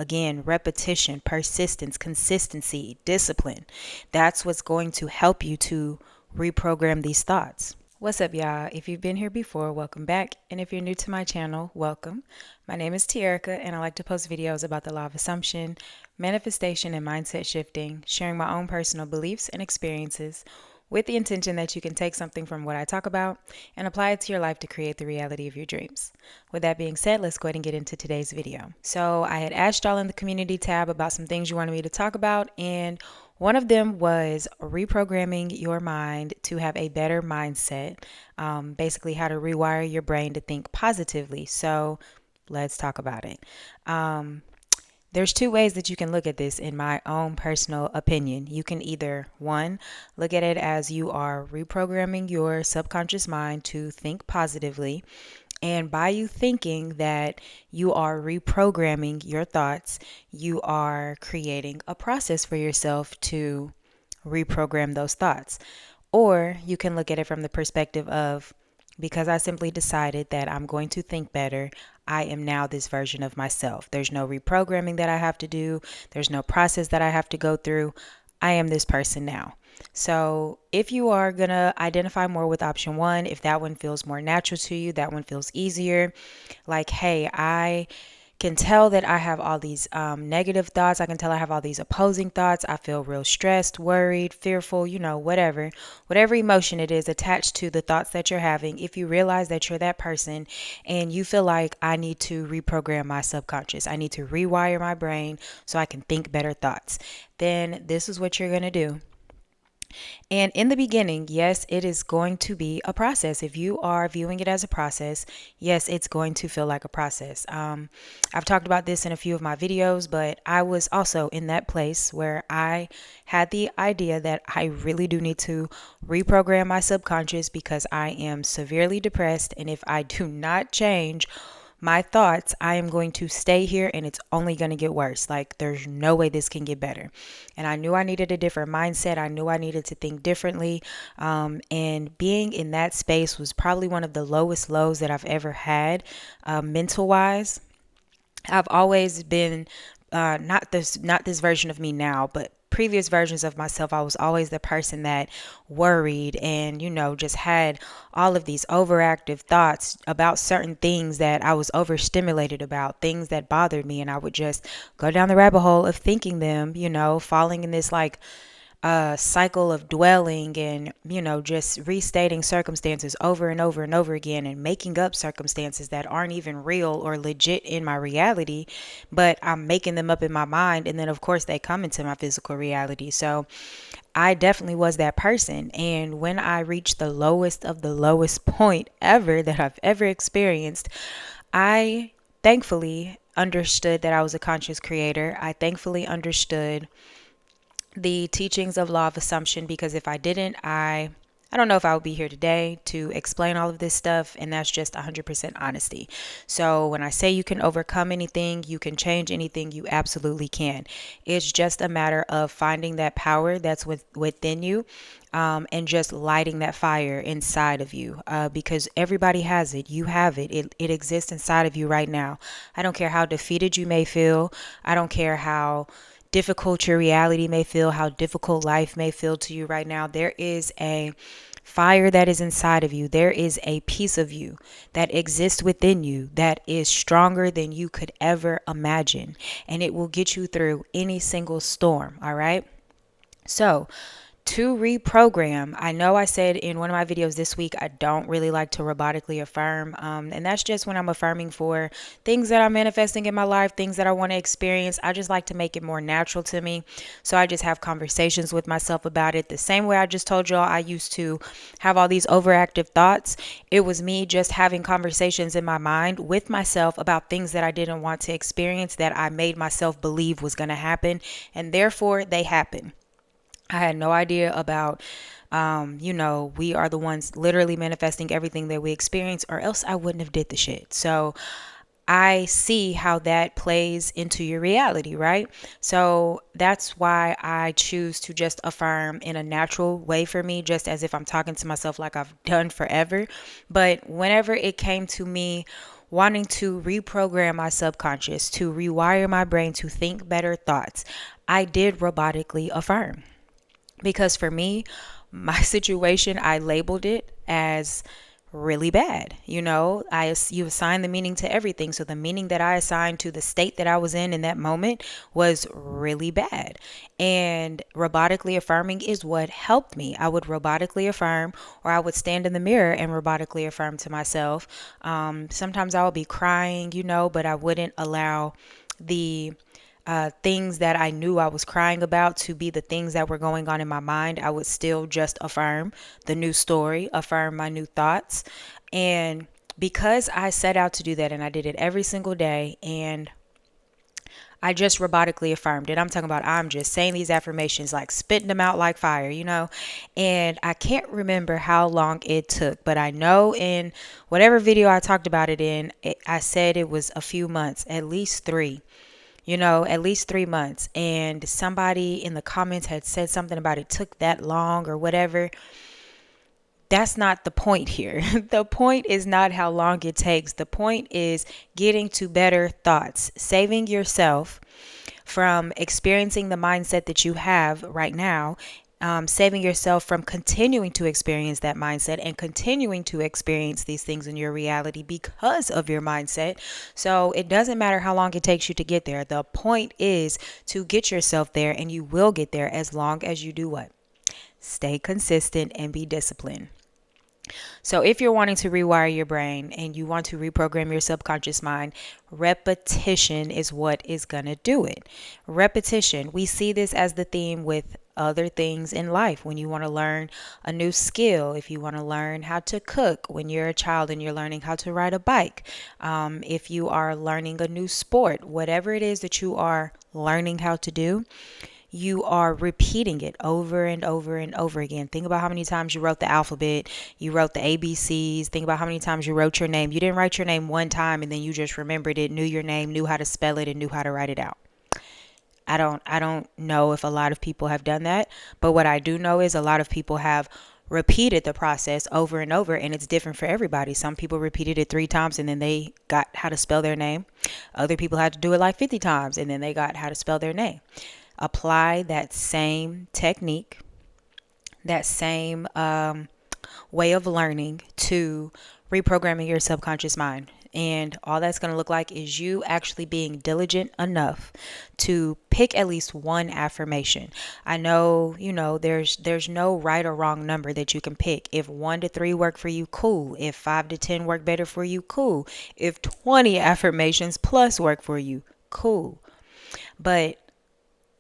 Again, repetition, persistence, consistency, discipline. That's what's going to help you to reprogram these thoughts. What's up, y'all? If you've been here before, welcome back. And if you're new to my channel, welcome. My name is Tierica, and I like to post videos about the law of assumption, manifestation, and mindset shifting, sharing my own personal beliefs and experiences with the intention that you can take something from what I talk about and apply it to your life to create the reality of your dreams. With that being said, let's go ahead and get into today's video. So I had asked y'all in the community tab about some things you wanted me to talk about, and one of them was reprogramming your mind to have a better mindset, basically how to rewire your brain to think positively. So let's talk about it. There's two ways that you can look at this, in my own personal opinion. You can either, one, look at it as you are reprogramming your subconscious mind to think positively. And by you thinking that you are reprogramming your thoughts, you are creating a process for yourself to reprogram those thoughts. Or you can look at it from the perspective of, because I simply decided that I'm going to think better, I am now this version of myself. There's no reprogramming that I have to do. There's no process that I have to go through. I am this person now. So if you are going to identify more with option one, if that one feels more natural to you, that one feels easier, like, hey, I can tell that I have all these negative thoughts. I can tell I have all these opposing thoughts. I feel real stressed, worried, fearful, whatever emotion it is attached to the thoughts that you're having. If you realize that you're that person and you feel like, I need to reprogram my subconscious, I need to rewire my brain so I can think better thoughts, then this is what you're going to do. And in the beginning, yes, it is going to be a process. If you are viewing it as a process, yes, it's going to feel like a process. I've talked about this in a few of my videos, but I was also in that place where I had the idea that I really do need to reprogram my subconscious because I am severely depressed. And if I do not change my thoughts, I am going to stay here and it's only going to get worse. Like, there's no way this can get better. And I knew I needed a different mindset. I knew I needed to think differently. And being in that space was probably one of the lowest lows that I've ever had, mental wise. I've always been not this version of me now, but previous versions of myself. I was always the person that worried and, just had all of these overactive thoughts about certain things that I was overstimulated about, things that bothered me. And I would just go down the rabbit hole of thinking them, falling in this cycle of dwelling and, just restating circumstances over and over and over again and making up circumstances that aren't even real or legit in my reality, but I'm making them up in my mind. And then, of course, they come into my physical reality. So I definitely was that person. And when I reached the lowest of the lowest point ever that I've ever experienced, I thankfully understood that I was a conscious creator. I thankfully understood the teachings of law of assumption, because if I didn't, I don't know if I would be here today to explain all of this stuff, and that's just 100% honesty. So when I say you can overcome anything, you can change anything, you absolutely can. It's just a matter of finding that power that's within you, and just lighting that fire inside of you, because everybody has it. You have it. It exists inside of you right now. I don't care how defeated you may feel. I don't care how difficult your reality may feel, how difficult life may feel to you right now. There is a fire that is inside of you. There is a piece of you that exists within you that is stronger than you could ever imagine. And it will get you through any single storm. All right. So, to reprogram, I know I said in one of my videos this week, I don't really like to robotically affirm. And that's just when I'm affirming for things that I'm manifesting in my life, things that I want to experience. I just like to make it more natural to me. So I just have conversations with myself about it. The same way I just told y'all I used to have all these overactive thoughts. It was me just having conversations in my mind with myself about things that I didn't want to experience, that I made myself believe was going to happen. And therefore they happen. I had no idea about, we are the ones literally manifesting everything that we experience, or else I wouldn't have did the shit. So I see how that plays into your reality, right? So that's why I choose to just affirm in a natural way for me, just as if I'm talking to myself like I've done forever. But whenever it came to me wanting to reprogram my subconscious, to rewire my brain to think better thoughts, I did robotically affirm. Because for me, my situation, I labeled it as really bad. You assign the meaning to everything. So the meaning that I assigned to the state that I was in that moment was really bad. And robotically affirming is what helped me. I would robotically affirm, or I would stand in the mirror and robotically affirm to myself. Sometimes I would be crying, but I wouldn't allow the things that I knew I was crying about to be the things that were going on in my mind. I would still just affirm the new story, affirm my new thoughts. And because I set out to do that, and I did it every single day, and I just robotically affirmed it. I'm just saying these affirmations, like spitting them out like fire. And I can't remember how long it took, but I know in whatever video I talked about it in, I said it was a few months, at least 3. At least 3 months. And somebody in the comments had said something about it took that long or whatever. That's not the point here. The point is not how long it takes. The point is getting to better thoughts, saving yourself from experiencing the mindset that you have right now, saving yourself from continuing to experience that mindset and continuing to experience these things in your reality because of your mindset. So it doesn't matter how long it takes you to get there. The point is to get yourself there, and you will get there as long as you do what? Stay consistent and be disciplined. So if you're wanting to rewire your brain and you want to reprogram your subconscious mind, repetition is what is going to do it. Repetition. We see this as the theme with other things in life. When you want to learn a new skill, if you want to learn how to cook when you're a child and you're learning how to ride a bike, if you are learning a new sport, whatever it is that you are learning how to do, you are repeating it over and over and over again. Think about how many times you wrote the alphabet, you wrote the ABCs. Think about how many times you wrote your name. You didn't write your name one time and then you just remembered it, knew your name, knew how to spell it, and knew how to write it out. I don't know if a lot of people have done that, but what I do know is a lot of people have repeated the process over and over, and it's different for everybody. Some people repeated it 3 times and then they got how to spell their name. Other people had to do it like 50 times and then they got how to spell their name. Apply that same technique, that same way of learning to reprogramming your subconscious mind. And all that's going to look like is you actually being diligent enough to pick at least one affirmation. I know, there's no right or wrong number that you can pick. If 1 to 3 work for you, cool. If 5 to 10 work better for you, cool. If 20 affirmations plus work for you, cool. But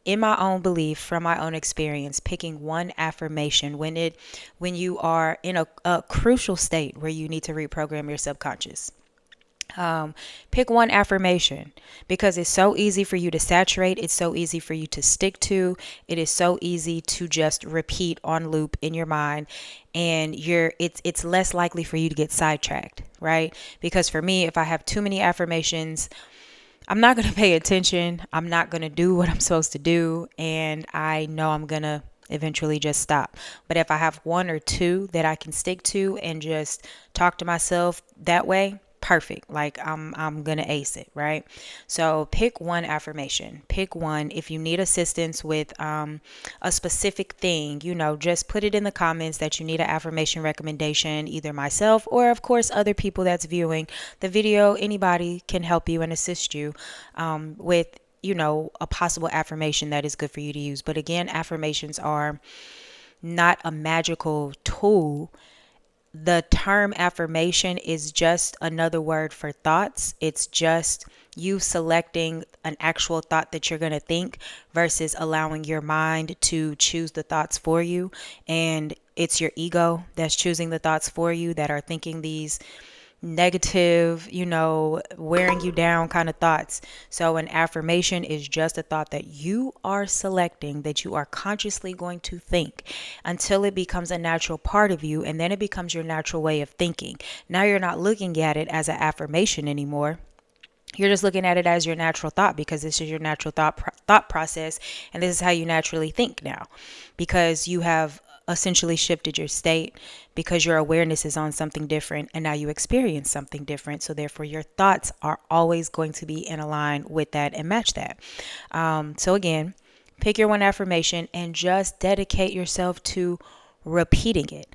in my own belief, from my own experience, picking one affirmation when you are in a crucial state where you need to reprogram your subconscious. Pick one affirmation, because it's so easy for you to saturate. It's so easy for you to stick to. It is so easy to just repeat on loop in your mind, and it's less likely for you to get sidetracked, right? Because for me, if I have too many affirmations, I'm not going to pay attention. I'm not going to do what I'm supposed to do. And I know I'm going to eventually just stop. But if I have 1 or 2 that I can stick to and just talk to myself that way, perfect. Like I'm going to ace it, right? So pick one affirmation. Pick one. If you need assistance with a specific thing, just put it in the comments that you need an affirmation recommendation, either myself or of course other people that's viewing the video. Anybody can help you and assist you with a possible affirmation that is good for you to use. But again, affirmations are not a magical tool. The term affirmation is just another word for thoughts. It's just you selecting an actual thought that you're going to think versus allowing your mind to choose the thoughts for you. And it's your ego that's choosing the thoughts for you, that are thinking these negative, wearing you down kind of thoughts. So an affirmation is just a thought that you are selecting, that you are consciously going to think until it becomes a natural part of you, and then it becomes your natural way of thinking. Now you're not looking at it as an affirmation anymore. You're just looking at it as your natural thought, because this is your natural thought process, and this is how you naturally think now, because you have essentially shifted your state because your awareness is on something different and now you experience something different. So therefore your thoughts are always going to be in line with that and match that. So again, pick your one affirmation and just dedicate yourself to repeating it.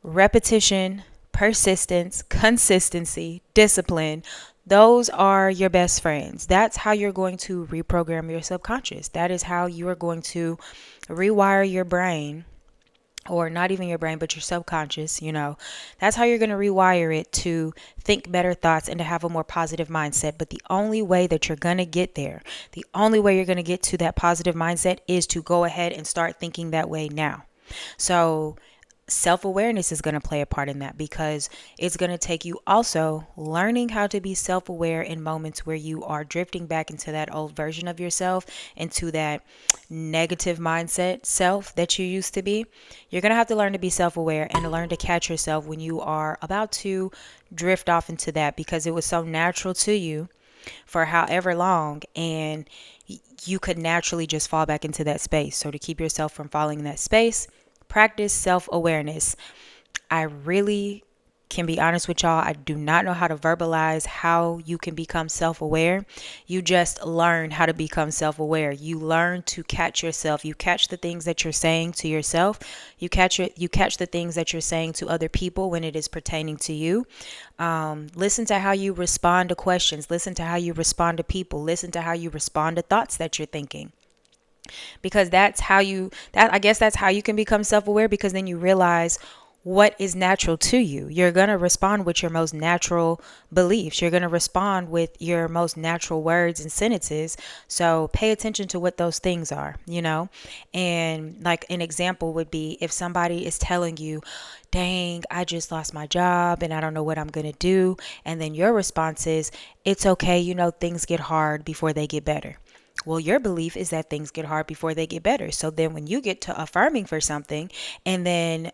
Repetition, persistence, consistency, discipline, those are your best friends. That's how you're going to reprogram your subconscious. That is how you are going to rewire your brain, or not even your brain, but your subconscious, That's how you're going to rewire it to think better thoughts and to have a more positive mindset. But the only way that you're going to get there, the only way you're going to get to that positive mindset is to go ahead and start thinking that way now. So self-awareness is going to play a part in that, because it's going to take you also learning how to be self-aware in moments where you are drifting back into that old version of yourself, into that negative mindset self that you used to be. You're going to have to learn to be self-aware and to learn to catch yourself when you are about to drift off into that, because it was so natural to you for however long, and you could naturally just fall back into that space. So to keep yourself from falling in that space, practice self-awareness. I really can be honest with y'all. I do not know how to verbalize how you can become self-aware. You just learn how to become self-aware. You learn to catch yourself. You catch the things that you're saying to yourself. You catch the things that you're saying to other people when it is pertaining to you. Listen to how you respond to questions. Listen to how you respond to people. Listen to how you respond to thoughts that you're thinking. Because that's how you can become self-aware, because then you realize what is natural to you. You're going to respond with your most natural beliefs. You're going to respond with your most natural words and sentences. So pay attention to what those things are, And like an example would be if somebody is telling you, dang, I just lost my job and I don't know what I'm going to do. And then your response is, it's okay. Things get hard before they get better. Well, your belief is that things get hard before they get better. So then when you get to affirming for something and then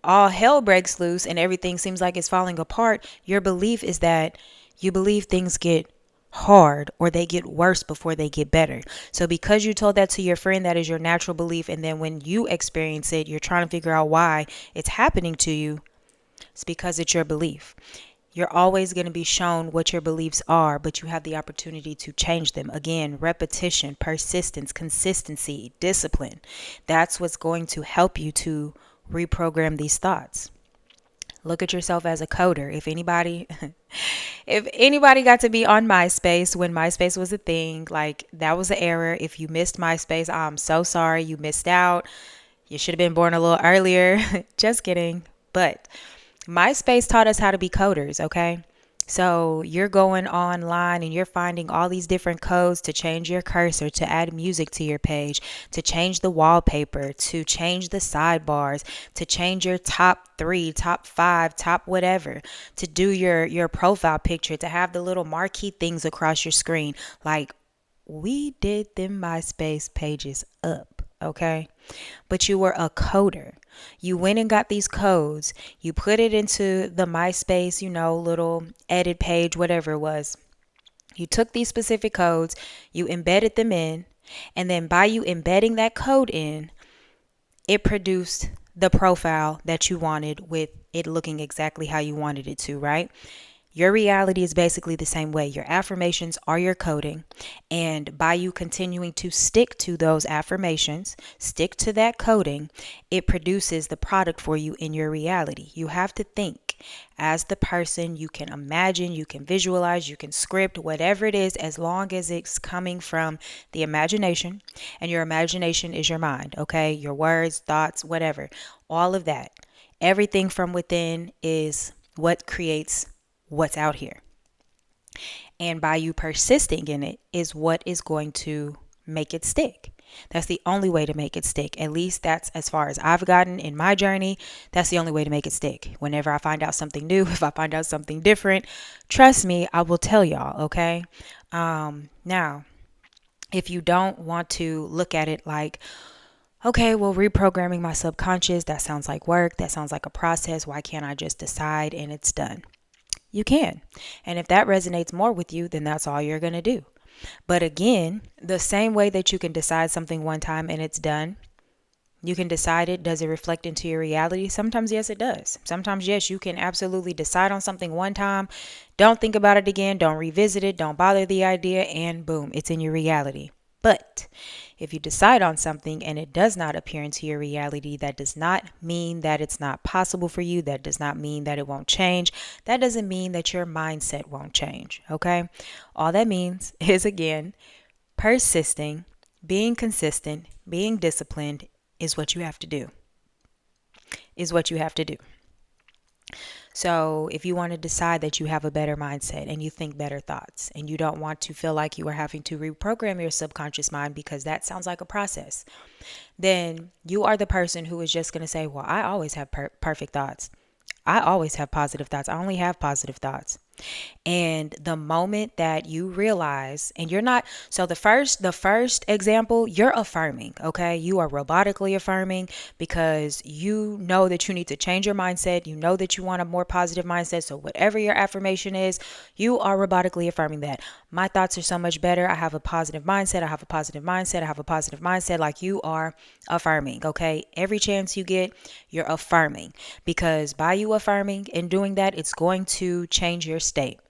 all hell breaks loose and everything seems like it's falling apart, your belief is that you believe things get hard or they get worse before they get better. So because you told that to your friend, that is your natural belief. And then when you experience it, you're trying to figure out why it's happening to you. It's because it's your belief. You're always going to be shown what your beliefs are, but you have the opportunity to change them. Again, repetition, persistence, consistency, discipline. That's what's going to help you to reprogram these thoughts. Look at yourself as a coder. If anybody got to be on MySpace when MySpace was a thing, like that was an error. If you missed MySpace, I'm so sorry. You missed out. You should have been born a little earlier. Just kidding. But MySpace taught us how to be coders, okay? So you're going online and you're finding all these different codes to change your cursor, to add music to your page, to change the wallpaper, to change the sidebars, to change your top 3, top 5, top whatever, to do your profile picture, to have the little marquee things across your screen. Like, we did them MySpace pages up, okay? But you were a coder. You went and got these codes. You put it into the MySpace, little edit page, whatever it was. You took these specific codes, you embedded them in, and then by you embedding that code in, it produced the profile that you wanted with it looking exactly how you wanted it to, right? Your reality is basically the same way. Your affirmations are your coding. And by you continuing to stick to those affirmations, stick to that coding, it produces the product for you in your reality. You have to think as the person. You can imagine, you can visualize, you can script, whatever it is, as long as it's coming from the imagination. And your imagination is your mind, okay? Your words, thoughts, whatever. All of that. Everything from within is what creates what's out here. And by you persisting in it is what is going to make it stick. That's the only way to make it stick. At least that's as far as I've gotten in my journey. That's the only way to make it stick. Whenever I find out something new, if I find out something different, trust me, I will tell y'all, okay? Now, if you don't want to look at it like, okay, well, reprogramming my subconscious, that sounds like work. That sounds like a process. Why can't I just decide and it's done? You can. And if that resonates more with you, then that's all you're going to do. But again, the same way that you can decide something one time and it's done, You can decide it. Does it reflect into your reality? Sometimes, yes, it does. Sometimes, yes, you can absolutely decide on something one time, don't think about it again, don't revisit it, don't bother the idea, and boom, it's in your reality. But if you decide on something and it does not appear into your reality, that does not mean that it's not possible for you. That does not mean that it won't change. That doesn't mean that your mindset won't change. Okay. All that means is, again, persisting, being consistent, being disciplined is what you have to do. Is what you have to do. So, if you want to decide that you have a better mindset and you think better thoughts and you don't want to feel like you are having to reprogram your subconscious mind, because that sounds like a process, then you are the person who is just going to say, well, I always have perfect thoughts. I always have positive thoughts. I only have positive thoughts. And the moment that you realize, and you're not, so the first example, you're affirming, okay? You are robotically affirming because you know that you need to change your mindset. You know that you want a more positive mindset. So whatever your affirmation is, you are robotically affirming that. My thoughts are so much better. I have a positive mindset. I have a positive mindset. I have a positive mindset. Like, you are affirming, okay? Every chance you get, you're affirming, because by you affirming and doing that, it's going to change your state.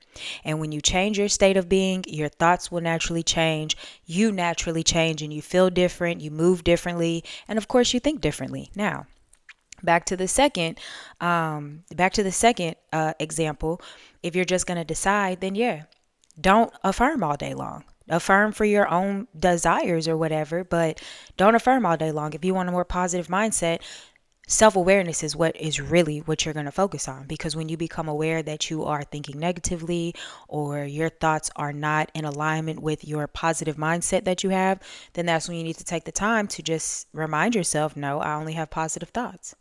And when you change your state of being, your thoughts will naturally change. You naturally change and you feel different. You move differently. And of course, you think differently. Now, back to the second example. If you're just going to decide, then yeah, don't affirm all day long. Affirm for your own desires or whatever, but don't affirm all day long. If you want a more positive mindset, self-awareness is what you're going to focus on, because when you become aware that you are thinking negatively or your thoughts are not in alignment with your positive mindset that you have, then that's when you need to take the time to just remind yourself, no, I only have positive thoughts.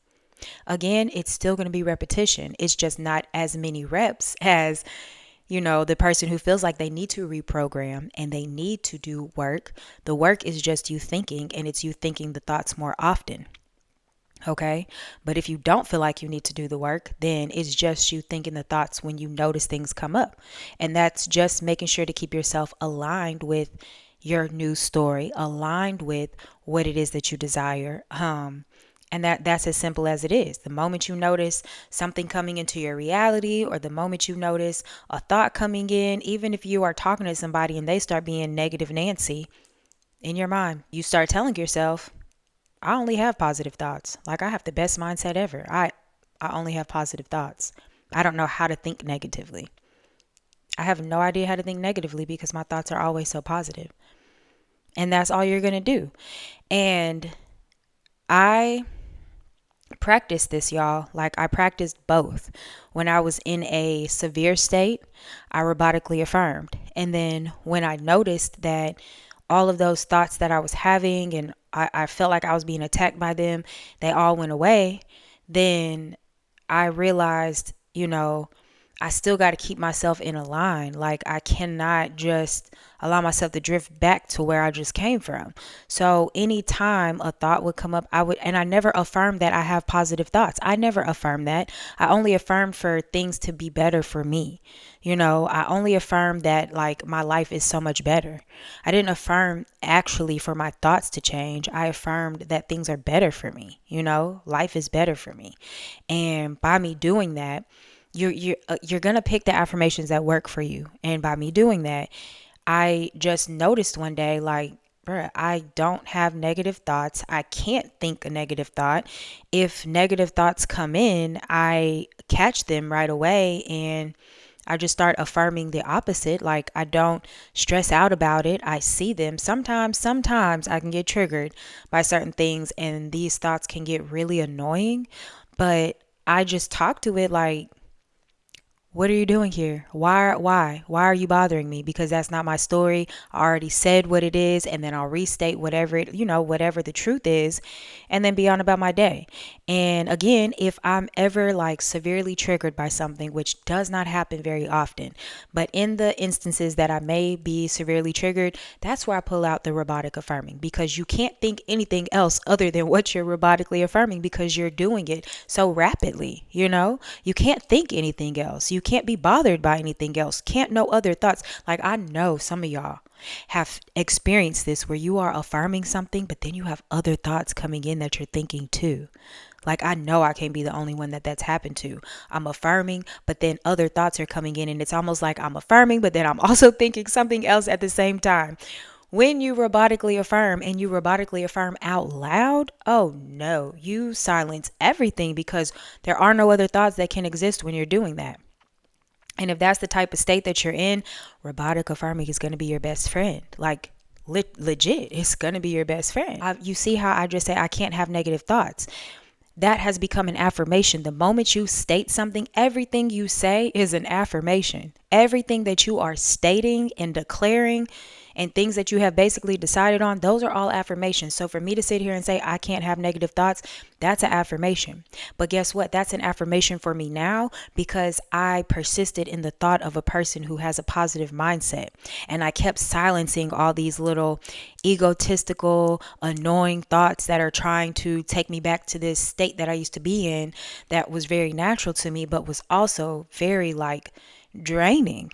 Again, it's still going to be repetition. It's just not as many reps as, the person who feels like they need to reprogram and they need to do work. The work is just you thinking, and it's you thinking the thoughts more often. Okay. But if you don't feel like you need to do the work, then it's just you thinking the thoughts when you notice things come up. And that's just making sure to keep yourself aligned with your new story, aligned with what it is that you desire. And that's as simple as it is. The moment you notice something coming into your reality, or the moment you notice a thought coming in, even if you are talking to somebody and they start being negative Nancy in your mind, you start telling yourself, I only have positive thoughts. Like, I have the best mindset ever. I only have positive thoughts. I don't know how to think negatively. I have no idea how to think negatively because my thoughts are always so positive. And that's all you're going to do. And I practiced this, y'all. Like, I practiced both. When I was in a severe state, I robotically affirmed. And then when I noticed that all of those thoughts that I was having, and I felt like I was being attacked by them, they all went away. Then I realized, I still got to keep myself in a line. Like, I cannot just allow myself to drift back to where I just came from. So anytime a thought would come up, and I never affirmed that I have positive thoughts. I never affirmed that. I only affirmed for things to be better for me. I only affirmed that, like, my life is so much better. I didn't affirm actually for my thoughts to change. I affirmed that things are better for me. Life is better for me. And by me doing that, you're going to pick the affirmations that work for you. And by me doing that, I just noticed one day, like, bruh, I don't have negative thoughts. I can't think a negative thought. If negative thoughts come in, I catch them right away and I just start affirming the opposite. Like, I don't stress out about it. I see them. Sometimes I can get triggered by certain things and these thoughts can get really annoying, but I just talk to it like, what are you doing here? Why are you bothering me? Because that's not my story. I already said what it is, and then I'll restate whatever whatever the truth is, and then be on about my day. And again, if I'm ever like severely triggered by something, which does not happen very often, but in the instances that I may be severely triggered, that's where I pull out the robotic affirming, because you can't think anything else other than what you're robotically affirming because you're doing it so rapidly. You can't think anything else. You can't be bothered by anything else. Can't know other thoughts. Like, I know some of y'all, have experienced this where you are affirming something, but then you have other thoughts coming in that you're thinking too. Like, I know I can't be the only one that that's happened to. I'm affirming, but then other thoughts are coming in, and it's almost like I'm affirming, but then I'm also thinking something else at the same time. When you robotically affirm and you robotically affirm out loud, oh no, you silence everything because there are no other thoughts that can exist when you're doing that. And if that's the type of state that you're in, robotic affirming is going to be your best friend. Like, legit, it's going to be your best friend. You see how I just say I can't have negative thoughts? That has become an affirmation. The moment you state something, everything you say is an affirmation. Everything that you are stating and declaring and things that you have basically decided on, those are all affirmations. So for me to sit here and say I can't have negative thoughts, that's an affirmation. But guess what? That's an affirmation for me now because I persisted in the thought of a person who has a positive mindset. And I kept silencing all these little egotistical, annoying thoughts that are trying to take me back to this state that I used to be in that was very natural to me, but was also very draining.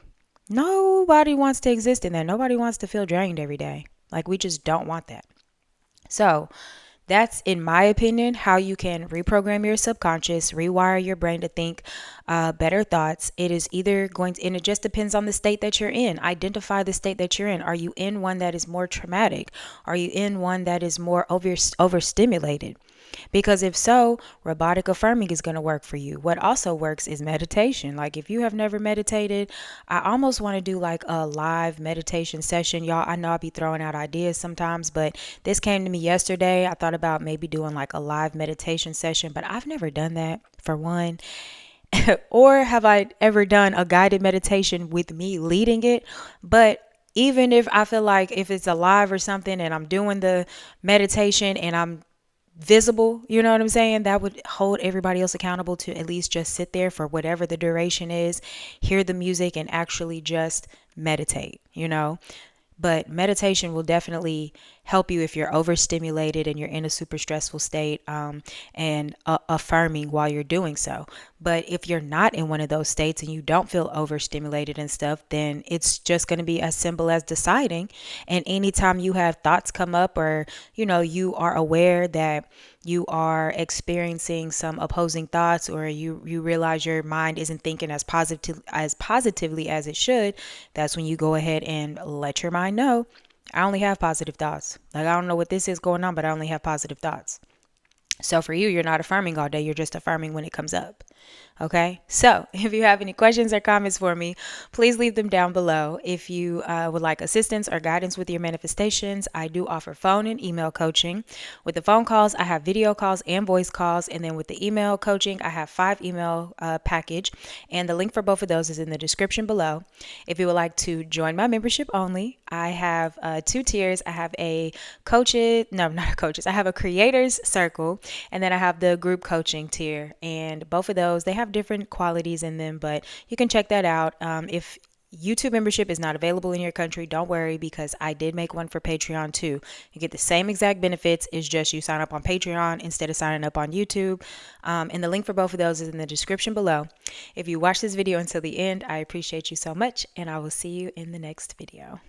Nobody wants to exist in that. Nobody wants to feel drained every day. Like, we just don't want that. So that's, in my opinion, how you can reprogram your subconscious, rewire your brain to think better thoughts. It is either going to, and it just depends on the state that you're in. Identify the state that you're in. Are you in one that is more traumatic? Are you in one that is more overstimulated? Because if so, robotic affirming is going to work for you. What also works is meditation. Like, if you have never meditated, I almost want to do like a live meditation session. Y'all, I know I'll be throwing out ideas sometimes, but this came to me yesterday. I thought about maybe doing like a live meditation session, but I've never done that, for one. Or have I ever done a guided meditation with me leading it? But even if I feel like if it's a live or something and I'm doing the meditation and I'm visible, you know what I'm saying? That would hold everybody else accountable to at least just sit there for whatever the duration is, hear the music, and actually just meditate, you know? But meditation will definitely help you if you're overstimulated and you're in a super stressful state, and affirming while you're doing so. But if you're not in one of those states and you don't feel overstimulated and stuff, then it's just going to be as simple as deciding. And anytime you have thoughts come up, or you are aware that you are experiencing some opposing thoughts, or you realize your mind isn't thinking as positively as it should, that's when you go ahead and let your mind know, I only have positive thoughts. Like, I don't know what this is going on, but I only have positive thoughts. So for you, you're not affirming all day. You're just affirming when it comes up. Okay. So if you have any questions or comments for me, please leave them down below. If you would like assistance or guidance with your manifestations, I do offer phone and email coaching. With the phone calls, I have video calls and voice calls. And then with the email coaching, I have 5 email package. And the link for both of those is in the description below. If you would like to join my membership only, I have 2 tiers. I have a I have a creators circle, and then I have the group coaching tier. And both of those, they have different qualities in them, but you can check that out. If YouTube membership is not available in your country, don't worry, because I did make one for Patreon too. You get the same exact benefits. It's just you sign up on Patreon instead of signing up on YouTube. And the link for both of those is in the description below. If you watch this video until the end, I appreciate you so much, and I will see you in the next video.